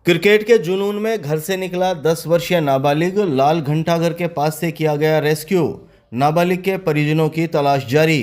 Cricket के जुनून में घर से निकला 10 वर्षीय नाबालिग, लाल घंटाघर के पास से किया गया रेस्क्यू। नाबालिग के परिजनों की तलाश जारी।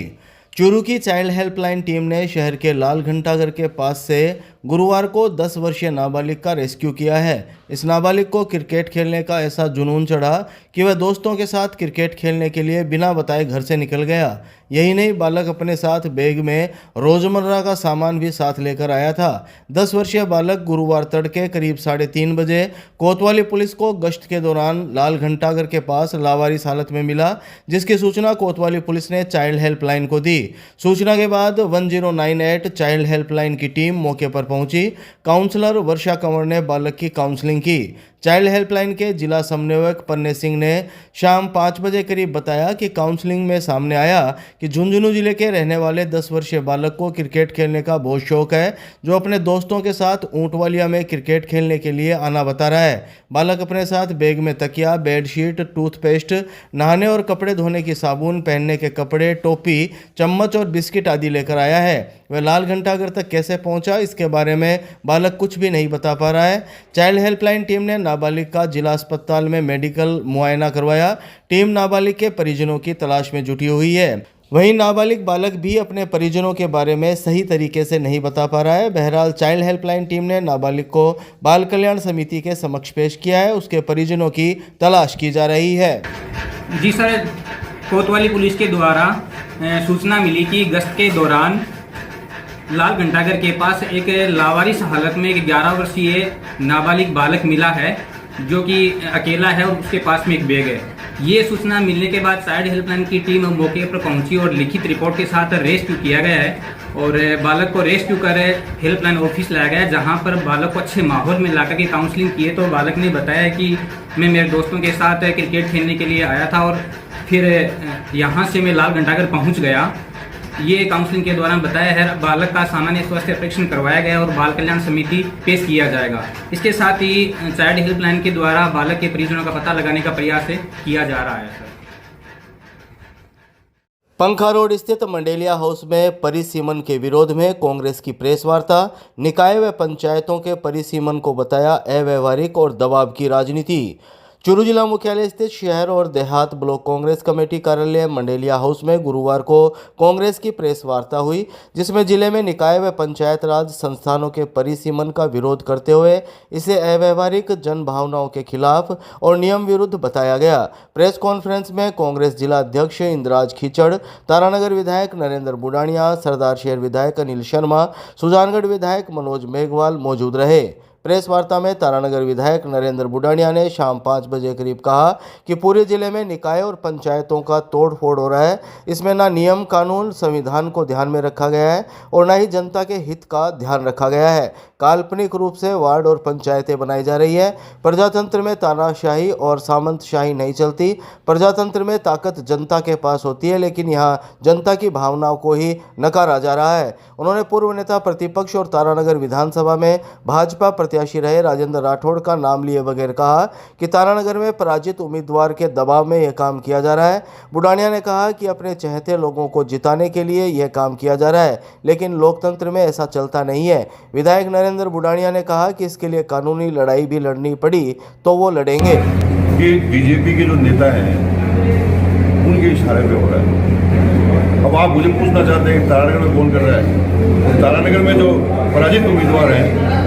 चूरू की चाइल्ड हेल्पलाइन टीम ने शहर के लाल घंटाघर के पास से गुरुवार को 10 वर्षीय नाबालिग का रेस्क्यू किया है। इस नाबालिग को क्रिकेट खेलने का ऐसा जुनून चढ़ा कि वह दोस्तों के साथ क्रिकेट खेलने के लिए बिना बताए घर से निकल गया। यही नहीं, बालक अपने साथ बैग में रोजमर्रा का सामान भी साथ लेकर आया था। 10 वर्षीय बालक गुरुवार तड़के करीब 3:30 बजे कोतवाली पुलिस को गश्त के दौरान लाल घंटाघर के पास लावारिस हालत में मिला, जिसकी सूचना कोतवाली पुलिस ने चाइल्ड हेल्पलाइन को दी। सूचना के बाद 1098 चाइल्ड हेल्पलाइन की टीम मौके पर पहुंची। काउंसलर वर्षा कंवर ने बालक की काउंसलिंग की। चाइल्ड हेल्पलाइन के जिला समन्वयक पन्ने सिंह ने शाम 5 बजे करीब बताया कि काउंसलिंग में सामने आया कि झुंझुनू जिले के रहने वाले 10 वर्षीय बालक को क्रिकेट खेलने का बहुत शौक है, जो अपने दोस्तों के साथ ऊंटवालिया में क्रिकेट खेलने के लिए आना बता रहा है। बालक अपने साथ बैग में तकिया, बेडशीट, टूथपेस्ट, नहाने और कपड़े धोने की साबुन, पहनने के कपड़े, टोपी, चम्मच और बिस्किट आदि लेकर आया है। वह लाल घंटाघर तक कैसे पहुंचा, इसके बारे में बालक कुछ भी नहीं बता पा रहा है। चाइल्ड हेल्पलाइन टीम ने नाबालिग का जिला अस्पताल में मेडिकल मुआयना करवाया। टीम नाबालिग के परिजनों की तलाश में जुटी हुई है। वहीं नाबालिग बालक भी अपने परिजनों के बारे में सही तरीके से नहीं बता पा रहा है। बहरहाल चाइल्ड हेल्पलाइन टीम ने नाबालिग को बाल कल्याण समिति के समक्ष पेश किया है। उसके परिजनों की तलाश की जा रही है। जी सर, कोतवाली पुलिस के द्वारा सूचना मिली कि गश्त के दौरान लाल घंटाघर के पास एक लावारिस हालत में एक 11 वर्षीय नाबालिग बालक मिला है, जो कि अकेला है और उसके पास में एक बैग है। ये सूचना मिलने के बाद चाइल्ड हेल्पलाइन की टीम मौके पर पहुंची और लिखित रिपोर्ट के साथ रेस्क्यू किया गया है और बालक को रेस्क्यू कर हेल्पलाइन ऑफिस लाया गया, जहां पर बालक को अच्छे माहौल में लाकर के काउंसलिंग किए। तो बालक ने बताया कि मैं मेरे दोस्तों के साथ क्रिकेट खेलने के लिए आया था और फिर यहाँ से मैं लाल घंटाघर पहुँच गया। ये काउंसलिंग के दौरान बताया है। बालक का सामान्य स्वास्थ्य परीक्षण करवाया गया और बाल कल्याण समिति पेश किया जाएगा। इसके साथ ही चाइल्ड हेल्पलाइन के द्वारा बालक के परिजनों का पता लगाने का प्रयास किया जा रहा है। सर, पंखा रोड स्थित मंडेलिया हाउस में परिसीमन के विरोध में कांग्रेस की प्रेस वार्ता। निकाय व पंचायतों के परिसीमन को बताया अव्यवहारिक और दबाव की राजनीति। चूरू जिला मुख्यालय स्थित शहर और देहात ब्लॉक कांग्रेस कमेटी कार्यालय मंडेलिया हाउस में गुरुवार को कांग्रेस की प्रेस वार्ता हुई, जिसमें जिले में निकाय व पंचायत राज संस्थानों के परिसीमन का विरोध करते हुए इसे अव्यवहारिक, जन भावनाओं के खिलाफ और नियम विरुद्ध बताया गया। प्रेस कॉन्फ्रेंस में कांग्रेस जिला अध्यक्ष इंद्राज खीचड़, तारानगर विधायक नरेंद्र बुडानिया, सरदार शहर विधायक अनिल शर्मा, सुजानगढ़ विधायक मनोज मेघवाल मौजूद रहे। प्रेस वार्ता में तारानगर विधायक नरेंद्र बुडानिया ने शाम 5 बजे करीब कहा कि पूरे जिले में निकाय और पंचायतों का तोड़ फोड़ हो रहा है। इसमें ना नियम कानून संविधान को ध्यान में रखा गया है और ना ही जनता के हित का ध्यान रखा गया है। काल्पनिक रूप से वार्ड और पंचायतें बनाई जा रही है। प्रजातंत्र में तानाशाही और सामंतशाही नहीं चलती। प्रजातंत्र में ताकत जनता के पास होती है, लेकिन यहाँ जनता की भावनाओं को ही नकारा जा रहा है। उन्होंने पूर्व नेता प्रतिपक्ष और तारानगर विधानसभा में भाजपा प्रत्याशी रहे राजेंद्र राठौड़ का नाम लिए बगैर कहा कि तारानगर में पराजित उम्मीदवार के दबाव में यह काम किया जा रहा है। बुडानिया ने कहा कि अपने चहेते लोगों को जिताने के लिए यह काम किया जा रहा है, लेकिन लोकतंत्र में ऐसा चलता नहीं है। विधायक नरेंद्र बुडानिया ने कहा कि इसके लिए कानूनी लड़ाई भी लड़नी पड़ी तो वो लड़ेंगे। ये बीजेपी के जो नेता हैं उनके इशारे पे हो रहा है। अब आप मुझे पूछना चाहते हैं कि तारानगर में कौन कर रहा है? तारानगर में जो पराजित उम्मीदवार हैं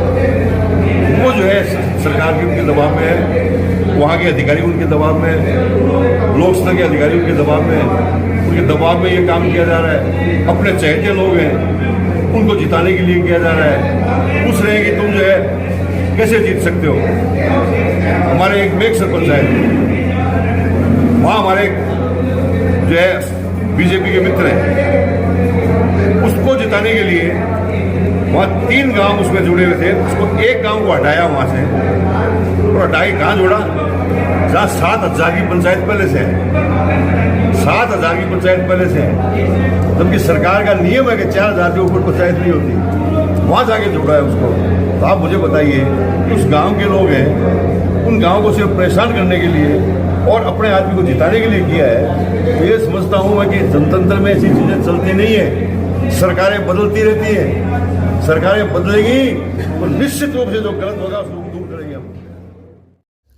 वो जो है सरकार के उनके दबाव में है, वहाँ के अधिकारी उनके दबाव में है, लोक सभा के अधिकारी उनके दबाव में है। उनके दबाव में ये काम किया जा रहा है। अपने चहेते लोग हैं उनको जिताने के लिए किया जा रहा है। पूछ रहे हैं कि तुम जो है कैसे जीत सकते हो। हमारे एक मेक सरपंच है, वहाँ हमारे जो है बीजेपी के मित्र हैं, उसको जिताने के लिए वहाँ 3 गांव उसमें जुड़े हुए थे। उसको एक गांव को हटाया वहाँ से और हटा के कहाँ जोड़ा जहाँ 7,000 की पंचायत पहले से है। 7,000 की पंचायत पहले से है, जबकि सरकार का नियम है कि 4,000 के ऊपर पंचायत नहीं होती। वहाँ जाके जोड़ा है उसको। तो आप मुझे बताइए, उस गांव के लोग हैं, उन गांव को सिर्फ परेशान करने के लिए और अपने आदमी को जिताने के लिए किया है। तो ये समझता हूँ मैं कि जनतंत्र में ऐसी चीज़ें चलती नहीं है। सरकारें बदलती रहती हैं, सरकारें बदलेगी तो निश्चित रूप से जो गलत होगा उसको दूर करेंगे हम।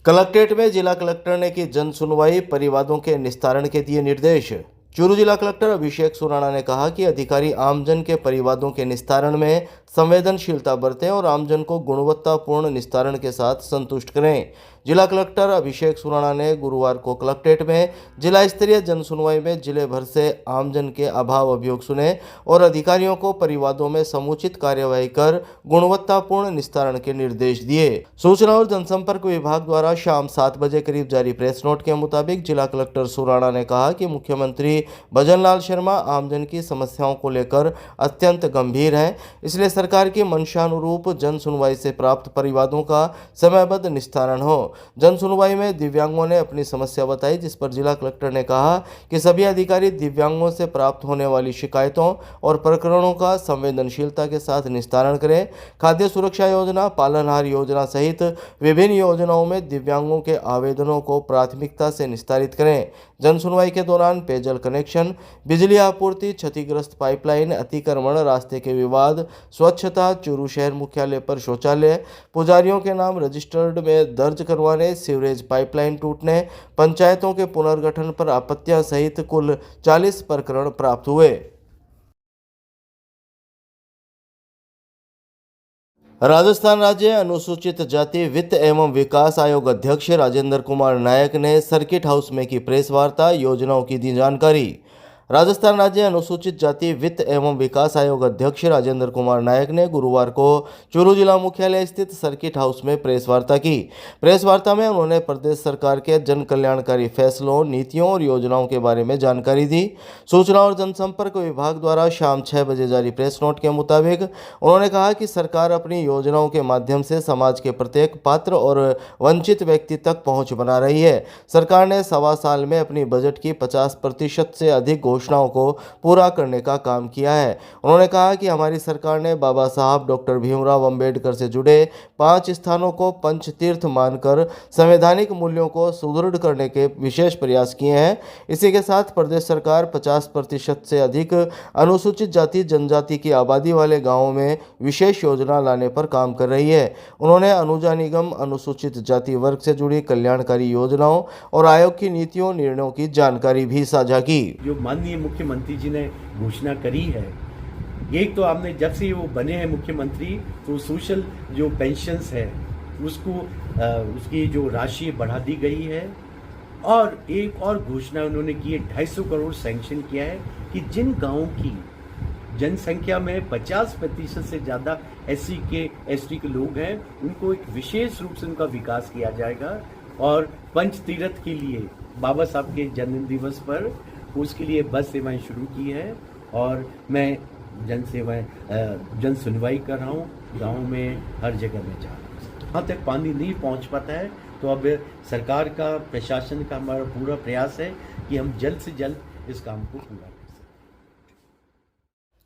कलेक्ट्रेट में जिला कलेक्टर ने की जन सुनवाई, परिवादों के निस्तारण के दिए निर्देश। चूरू जिला कलेक्टर अभिषेक सुराणा ने कहा कि अधिकारी आमजन के परिवादों के निस्तारण में संवेदनशीलता बरतें और आमजन को गुणवत्तापूर्ण निस्तारण के साथ संतुष्ट करें। जिला कलेक्टर अभिषेक सुराणा ने गुरुवार को कलेक्ट्रेट में जिला स्तरीय जन सुनवाई में जिले भर से आमजन के अभाव अभियोग सुने और अधिकारियों को परिवादों में समुचित कार्यवाही कर गुणवत्तापूर्ण निस्तारण के निर्देश दिए। सूचना और जनसंपर्क विभाग द्वारा शाम 7 बजे करीब जारी प्रेस नोट के मुताबिक जिला कलेक्टर सुराणा ने कहा कि मुख्यमंत्री भजन लाल शर्मा आमजन की समस्याओं को लेकर अत्यंत गंभीर हैं, इसलिए सरकार की मंशानुरूप जन सुनवाई से प्राप्त परिवादों का समयबद्ध निस्तारण हो। जन सुनवाई में दिव्यांगों ने अपनी समस्या बताई, जिस पर जिला कलेक्टर ने कहा कि सभी अधिकारी दिव्यांगों से प्राप्त होने वाली शिकायतों और प्रकरणों का संवेदनशीलता के साथ निस्तारण करें। खाद्य सुरक्षा योजना, पालनहार योजना सहित विभिन्न योजनाओं में दिव्यांगों के आवेदनों को प्राथमिकता से निस्तारित करें। जन सुनवाई के दौरान पेयजल कनेक्शन, बिजली आपूर्ति, क्षतिग्रस्त पाइपलाइन, अतिक्रमण, रास्ते के विवाद, स्वच्छता, चूरू शहर मुख्यालय पर शौचालय, पुजारियों के नाम रजिस्टर्ड में दर्ज करवाने, सीवरेज पाइपलाइन टूटने, पंचायतों के पुनर्गठन पर आपत्तियां सहित कुल 40 प्रकरण प्राप्त हुए। राजस्थान राज्य अनुसूचित जाति वित्त एवं विकास आयोग अध्यक्ष राजेंद्र कुमार नायक ने सर्किट हाउस में की प्रेस वार्ता, योजनाओं की दी जानकारी। राजस्थान राज्य अनुसूचित जाति वित्त एवं विकास आयोग अध्यक्ष राजेंद्र कुमार नायक ने गुरुवार को चूरू जिला मुख्यालय स्थित सर्किट हाउस में प्रेस वार्ता की। प्रेस वार्ता में उन्होंने प्रदेश सरकार के जन कल्याणकारी फैसलों, नीतियों और योजनाओं के बारे में जानकारी दी। सूचना और जनसंपर्क विभाग द्वारा शाम 6 बजे जारी प्रेस नोट के मुताबिक उन्होंने कहा कि सरकार अपनी योजनाओं के माध्यम से समाज के प्रत्येक पात्र और वंचित व्यक्ति तक पहुंच बना रही है। सरकार ने 1.25 साल में अपनी बजट की 50% से अधिक घोषणाओं को पूरा करने का काम किया है। उन्होंने कहा कि हमारी सरकार ने बाबा साहब डॉक्टर भीमराव अंबेडकर से जुड़े 5 स्थानों को पंच तीर्थ मानकर संवैधानिक मूल्यों को सुदृढ़ करने के विशेष प्रयास किए हैं। इसी के साथ प्रदेश सरकार 50% से अधिक अनुसूचित जाति जनजाति की आबादी वाले गाँवों में विशेष योजना लाने पर काम कर रही है। उन्होंने अनुजा निगम, अनुसूचित जाति वर्ग से जुड़ी कल्याणकारी योजनाओं और आयोग की नीतियों, निर्णयों की जानकारी भी साझा की। जो माननीय मुख्यमंत्री जी ने घोषणा करी है, एक तो आपने जब से वो बने हैं मुख्यमंत्री तो सोशल जो पेंशन्स है उसको उसकी जो राशि बढ़ा दी गई है और एक और घोषणा उन्होंने की है, 250 करोड़ सैंक्शन किया है कि जिन गांवों की जनसंख्या में 50% से ज़्यादा SC के ST के लोग हैं उनको एक विशेष रूप से उनका विकास किया जाएगा। और पंच तीर्थ के लिए बाबा साहब के जन्म दिवस पर उसके लिए बस सेवाएं शुरू की है और मैं जन सुनवाई कर रहा हूँ। गाँव में हर जगह में जा रहा हूँ। वहाँ तक पानी नहीं पहुँच पाता है तो अब सरकार का, प्रशासन का हमारा पूरा प्रयास है कि हम जल्द से जल्द इस काम को पूरा करें।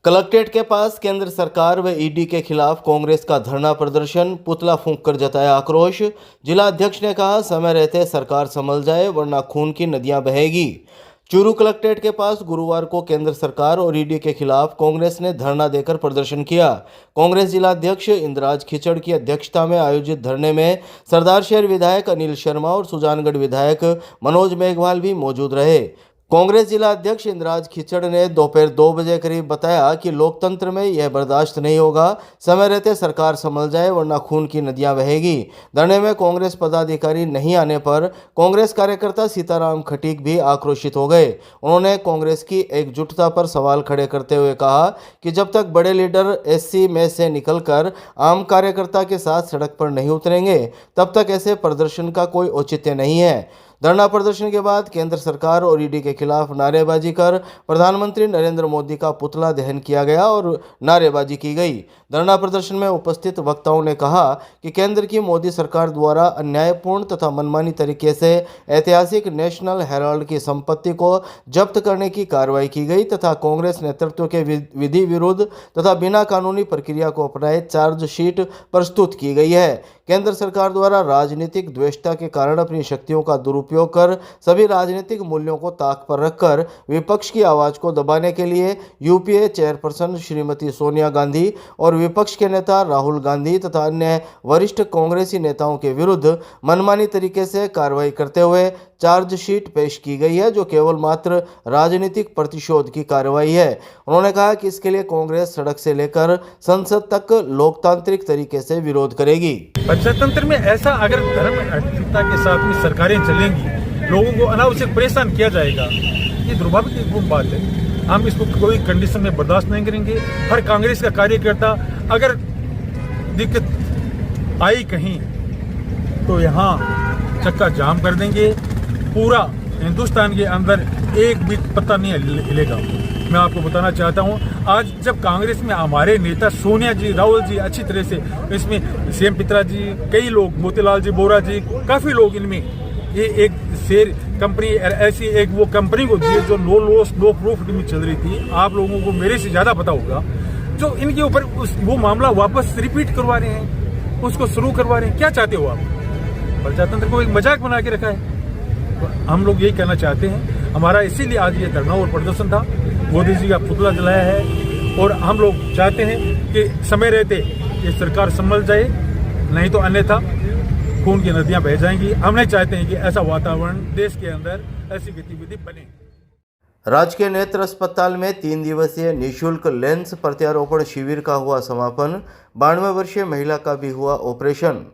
कलेक्ट्रेट के पास केंद्र सरकार व ईडी के खिलाफ कांग्रेस का धरना प्रदर्शन, पुतला फूंककर जताया आक्रोश। जिला अध्यक्ष ने कहा, समय रहते सरकार संभल जाए वरना खून की नदियां बहेगी। चूरू कलेक्ट्रेट के पास गुरुवार को केंद्र सरकार और ईडी के खिलाफ कांग्रेस ने धरना देकर प्रदर्शन किया। कांग्रेस जिला अध्यक्ष इंद्राज खिचड़ की अध्यक्षता में आयोजित धरने में सरदार शहर विधायक अनिल शर्मा और सुजानगढ़ विधायक मनोज मेघवाल भी मौजूद रहे। कांग्रेस जिला अध्यक्ष इंद्राज खिचड़ ने दोपहर 2 बजे करीब बताया कि लोकतंत्र में यह बर्दाश्त नहीं होगा, समय रहते सरकार संभल जाए वरना खून की नदियां बहेगी। धरने में कांग्रेस पदाधिकारी नहीं आने पर कांग्रेस कार्यकर्ता सीताराम खटीक भी आक्रोशित हो गए। उन्होंने कांग्रेस की एकजुटता पर सवाल खड़े करते हुए कहा कि जब तक बड़े लीडर SC में से निकलकर आम कार्यकर्ता के साथ सड़क पर नहीं उतरेंगे तब तक ऐसे प्रदर्शन का कोई औचित्य नहीं है। धरना प्रदर्शन के बाद केंद्र सरकार और ईडी के खिलाफ नारेबाजी कर प्रधानमंत्री नरेंद्र मोदी का पुतला दहन किया गया और नारेबाजी की गई। धरना प्रदर्शन में उपस्थित वक्ताओं ने कहा कि केंद्र की मोदी सरकार द्वारा अन्यायपूर्ण तथा मनमानी तरीके से ऐतिहासिक नेशनल हेराल्ड की संपत्ति को जब्त करने की कार्रवाई की गई तथा कांग्रेस नेतृत्व के विधि विरुद्ध तथा बिना कानूनी प्रक्रिया को अपनाए चार्जशीट प्रस्तुत की गई है। केंद्र सरकार द्वारा राजनीतिक द्वेषता के कारण अपनी शक्तियों का दुरुपयोग कर सभी राजनीतिक मूल्यों को ताक पर रखकर विपक्ष की आवाज को दबाने के लिए यूपीए चेयरपर्सन श्रीमती सोनिया गांधी और विपक्ष के नेता राहुल गांधी तथा अन्य वरिष्ठ कांग्रेसी नेताओं के विरुद्ध मनमानी तरीके से कार्रवाई करते हुए चार्जशीट पेश की गई है, जो केवल मात्र राजनीतिक प्रतिशोध की कार्रवाई है। उन्होंने कहा कि इसके लिए कांग्रेस सड़क से लेकर संसद तक लोकतांत्रिक तरीके से विरोध करेगी। प्रजातंत्र में ऐसा अगर धर्म नैतिकता के साथ में सरकारें चलेंगी, लोगों को अनावश्यक परेशान किया जाएगा, ये दुर्भाग्यपूर्ण बात है। हम इसको कोई कंडीशन में बर्दाश्त नहीं करेंगे। हर कांग्रेस का कार्यकर्ता अगर दिक्कत आई कहीं तो यहाँ चक्का जाम कर देंगे। पूरा हिंदुस्तान के अंदर एक भी पत्ता नहीं हिलेगा। मैं आपको बताना चाहता हूँ, आज जब कांग्रेस में हमारे नेता सोनिया जी, राहुल जी अच्छी तरह से, इसमें सीएम पित्रा जी, कई लोग, मोतीलाल जी बोरा जी, काफी लोग, इनमें ये एक शेयर कंपनी ऐसी एक वो कंपनी को दी जो नो लॉस नो प्रूफ में चल रही थी। आप लोगों को मेरे से ज्यादा पता होगा। जो इनके ऊपर वो मामला वापस रिपीट करवा रहे हैं, उसको शुरू करवा रहे हैं। क्या चाहते हो आप? प्रजातंत्र को एक मजाक बना के रखा है। हम लोग यही कहना चाहते हैं। हमारा इसीलिए आज ये धरना और प्रदर्शन था। मोदी जी का पुतला जलाया है और हम लोग चाहते हैं कि समय रहते ये सरकार संभल जाए, नहीं तो अन्यथा खून की नदियां बह जाएंगी। हम नहीं चाहते हैं कि ऐसा वातावरण देश के अंदर ऐसी गतिविधि बने। राजकीय नेत्र अस्पताल में 3 दिवसीय निःशुल्क लेंस प्रत्यारोपण शिविर का हुआ समापन। 92 वर्षीय महिला का भी हुआ ऑपरेशन।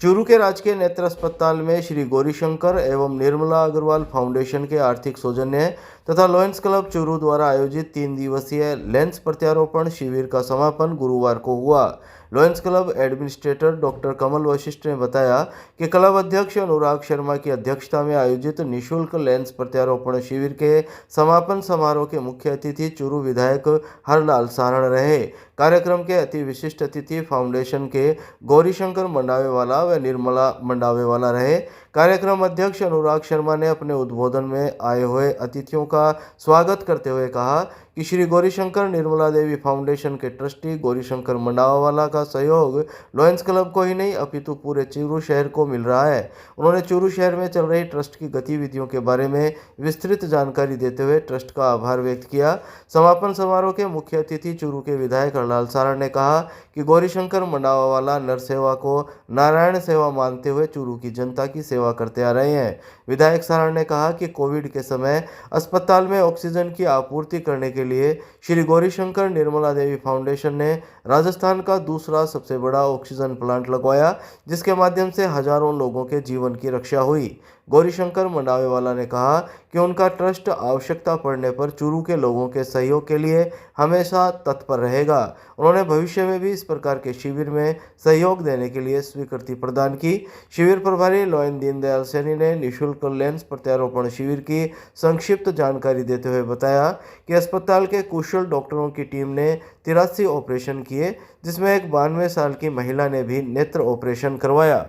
चूरू के राजकीय नेत्र अस्पताल में श्री गौरीशंकर एवं निर्मला अग्रवाल फाउंडेशन के आर्थिक सौजन्य तथा लॉयंस क्लब चूरू द्वारा आयोजित 3 दिवसीय लेंस प्रत्यारोपण शिविर का समापन गुरुवार को हुआ। लॉयंस क्लब एडमिनिस्ट्रेटर डॉक्टर कमल वशिष्ठ ने बताया कि क्लब अध्यक्ष अनुराग शर्मा की अध्यक्षता में आयोजित निःशुल्क लेंस प्रत्यारोपण शिविर के समापन समारोह के मुख्य अतिथि चूरू विधायक हरलाल सारण रहे। कार्यक्रम के अति विशिष्ट अतिथि फाउंडेशन के गौरीशंकर मंडावेवाला व निर्मला मंडावेवाला रहे। कार्यक्रम अध्यक्ष अनुराग शर्मा ने अपने उद्बोधन में आए हुए अतिथियों का स्वागत करते हुए कहा कि श्री गौरीशंकर निर्मला देवी फाउंडेशन के ट्रस्टी गौरीशंकर मंडावाला का सहयोग लॉयंस क्लब को ही नहीं अपितु पूरे चूरू शहर को मिल रहा है। उन्होंने चूरू शहर में चल रही ट्रस्ट की गतिविधियों के बारे में विस्तृत जानकारी देते हुए ट्रस्ट का आभार व्यक्त किया। समापन समारोह के मुख्य अतिथि चूरू के विधायक हरलाल सारण ने कहा कि गौरीशंकर मंडावाला नर सेवा को नारायण सेवा मानते हुए चूरू की जनता की सेवा करते आ रहे हैं। विधायक सारण ने कहा कि कोविड के समय अस्पताल में ऑक्सीजन की आपूर्ति करने के लिए श्री गौरीशंकर निर्मला देवी फाउंडेशन ने राजस्थान का दूसरा सबसे बड़ा ऑक्सीजन प्लांट लगवाया, जिसके माध्यम से हजारों लोगों के जीवन की रक्षा हुई। गौरीशंकर मंडावेवाला ने कहा कि उनका ट्रस्ट आवश्यकता पड़ने पर चूरू के लोगों के सहयोग के लिए हमेशा तत्पर रहेगा। उन्होंने भविष्य में भी इस प्रकार के शिविर में सहयोग देने के लिए स्वीकृति प्रदान की। शिविर प्रभारी लॉयन दीनदयाल सैनी ने निःशुल्क लेंस प्रत्यारोपण शिविर की संक्षिप्त जानकारी देते हुए बताया कि अस्पताल के कुशल डॉक्टरों की टीम ने 83 ऑपरेशन किए, जिसमें एक 92 साल की महिला ने भी नेत्र ऑपरेशन करवाया।